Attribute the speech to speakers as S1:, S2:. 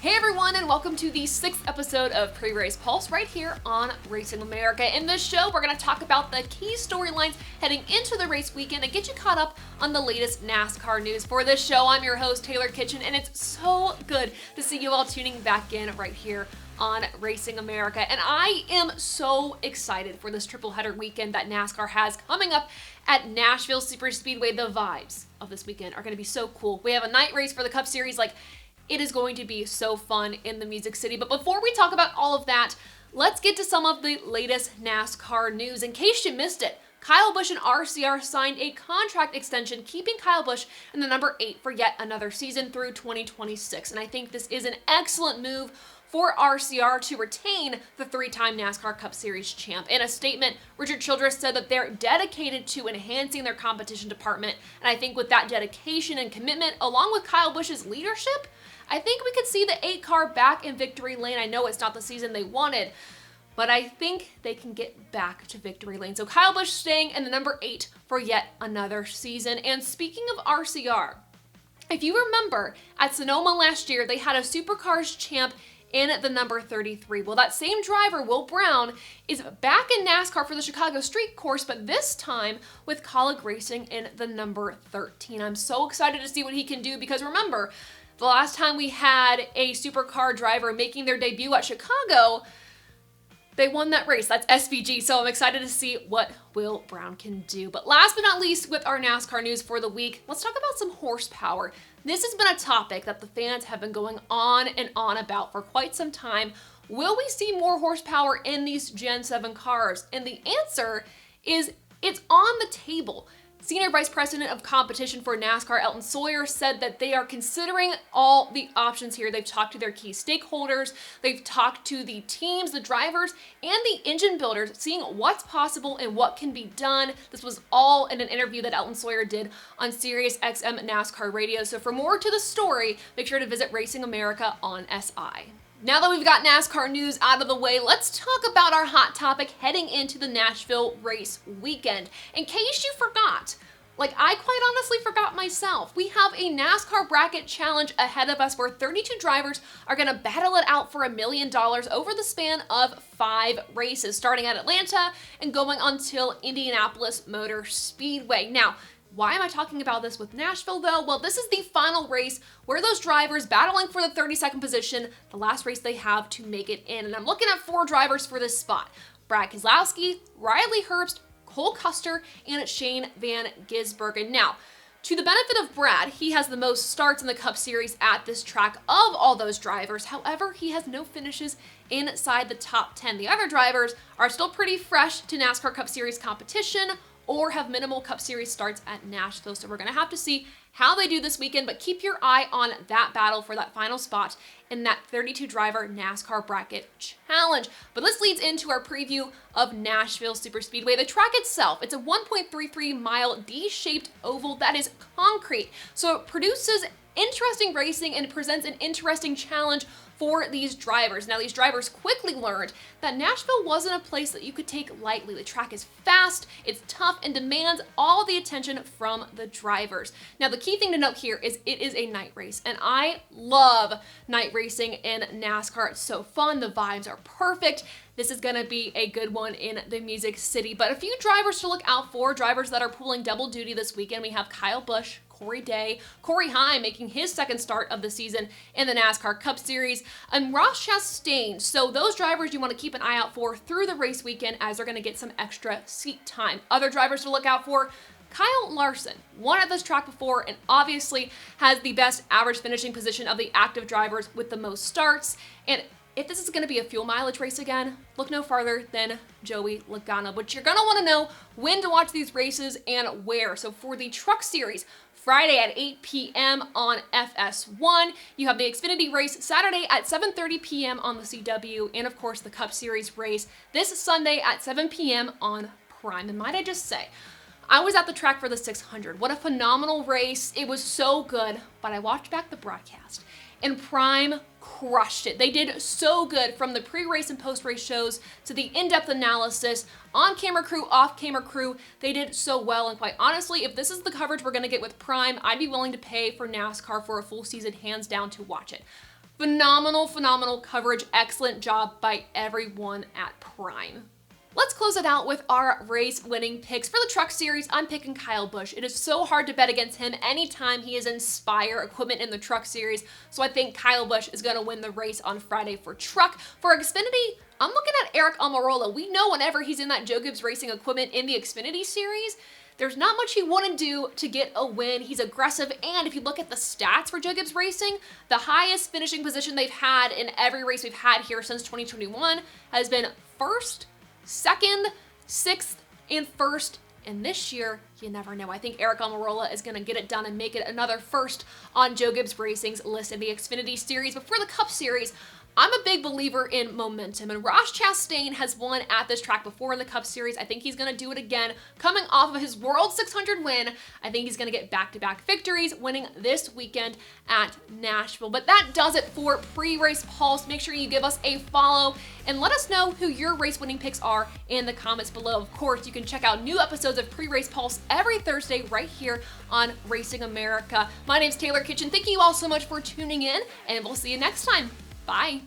S1: Hey everyone, and welcome to the 6th episode of Pre-Race Pulse right here on Racing America. In this show, we're going to talk about the key storylines heading into the race weekend and get you caught up on the latest NASCAR news. For this show, I'm your host, Taylor Kitchen, and it's so good to see you all tuning back in right here on Racing America. And I am so excited for this triple header weekend that NASCAR has coming up at Nashville Superspeedway. The vibes of this weekend are going to be so cool. We have a night race for the Cup Series. It is going to be so fun in the Music City. But before we talk about all of that, let's get to some of the latest NASCAR news. In case you missed it, Kyle Busch and RCR signed a contract extension, keeping Kyle Busch in the number 8 for yet another season through 2026. And I think this is an excellent move for RCR to retain the 3-time NASCAR Cup Series champ. In a statement, Richard Childress said that they're dedicated to enhancing their competition department. And I think with that dedication and commitment, along with Kyle Busch's leadership, I think we could see the 8 car back in victory lane. I know it's not the season they wanted, but I think they can get back to victory lane. So Kyle Busch staying in the number 8 for yet another season. And speaking of RCR, if you remember, at Sonoma last year, they had a Supercars champ in the number 33. Well, that same driver, Will Brown, is back in NASCAR for the Chicago Street Course, but this time with Kaulig Racing in the number 13. I'm so excited to see what he can do because remember, the last time we had a supercar driver making their debut at Chicago, they won that race. That's SVG, so I'm excited to see what Will Brown can do. But last but not least, with our NASCAR news for the week, let's talk about some horsepower. This has been a topic that the fans have been going on and on about for quite some time. Will we see more horsepower in these Gen 7 cars? And the answer is it's on the table. Senior Vice President of Competition for NASCAR, Elton Sawyer, said that they are considering all the options here. They've talked to their key stakeholders, they've talked to the teams, the drivers, and the engine builders, seeing what's possible and what can be done. This was all in an interview that Elton Sawyer did on Sirius XM NASCAR Radio. So for more to the story, make sure to visit Racing America on SI. Now that we've got NASCAR news out of the way, let's talk about our hot topic heading into the Nashville race weekend. In case you forgot, I quite honestly forgot myself, we have a NASCAR bracket challenge ahead of us where 32 drivers are going to battle it out for $1 million over the span of 5 races, starting at Atlanta and going until Indianapolis Motor Speedway. Now, why am I talking about this with Nashville though? Well, this is the final race where those drivers battling for the 32nd position, the last race they have to make it in. And I'm looking at 4 drivers for this spot: Brad Keselowski, Riley Herbst, Cole Custer, and Shane Van Gisbergen. Now, to the benefit of Brad, he has the most starts in the Cup Series at this track of all those drivers. However, he has no finishes inside the top 10. The other drivers are still pretty fresh to NASCAR Cup Series competition or have minimal Cup Series starts at Nashville. So we're going to have to see how they do this weekend, but keep your eye on that battle for that final spot in that 32 driver NASCAR bracket challenge. But this leads into our preview of Nashville Superspeedway. The track itself, it's a 1.33 mile D-shaped oval that is concrete. So it produces interesting racing and presents an interesting challenge for these drivers. Now, these drivers quickly learned that Nashville wasn't a place that you could take lightly. The track is fast, it's tough, and demands all the attention from the drivers. Now, the key thing to note here is it is a night race, and I love night racing in NASCAR. It's so fun, the vibes are perfect. This is gonna be a good one in the Music City. But a few drivers to look out for, drivers that are pulling double duty this weekend. We have Kyle Busch, Corey Day, Corey Heim making his second start of the season in the NASCAR Cup Series, and Ross Chastain. So those drivers you want to keep an eye out for through the race weekend as they're going to get some extra seat time. Other drivers to look out for: Kyle Larson, won at this track before and obviously has the best average finishing position of the active drivers with the most starts. And if this is going to be a fuel mileage race again, look no farther than Joey Logano. But you're going to want to know when to watch these races and where. So for the Truck Series, Friday at 8 p.m. on FS1. You have the Xfinity race Saturday at 7:30 p.m. on the CW. And of course, the Cup Series race this Sunday at 7 p.m. on Prime. And might I just say, I was at the track for the 600. What a phenomenal race. It was so good. But I watched back the broadcast, and Prime crushed it. They did so good, from the pre-race and post-race shows to the in-depth analysis, on-camera crew, off-camera crew. They did so well, and quite honestly, if this is the coverage we're going to get with Prime, I'd be willing to pay for NASCAR for a full season, hands down, to watch it. Phenomenal coverage. Excellent job by everyone at Prime. Let's close it out with our race winning picks. For the truck series, I'm picking Kyle Busch. It is so hard to bet against him anytime he is in Spire equipment in the truck series. So I think Kyle Busch is going to win the race on Friday for truck. For Xfinity, I'm looking at Eric Almirola. We know whenever he's in that Joe Gibbs Racing equipment in the Xfinity series, there's not much he wouldn't do to get a win. He's aggressive, and if you look at the stats for Joe Gibbs Racing, the highest finishing position they've had in every race we've had here since 2021 has been first, second, sixth, and first. And this year, you never know. I think Eric Almirola is going to get it done and make it another first on Joe Gibbs Racing's list in the Xfinity series. But for the Cup series, I'm a big believer in momentum, and Ross Chastain has won at this track before in the Cup Series. I think he's going to do it again. Coming off of his World 600 win, I think he's going to get back-to-back victories, winning this weekend at Nashville. But that does it for Pre-Race Pulse. Make sure you give us a follow and let us know who your race-winning picks are in the comments below. Of course, you can check out new episodes of Pre-Race Pulse every Thursday right here on Racing America. My name's Taylor Kitchen. Thank you all so much for tuning in, and we'll see you next time. Bye.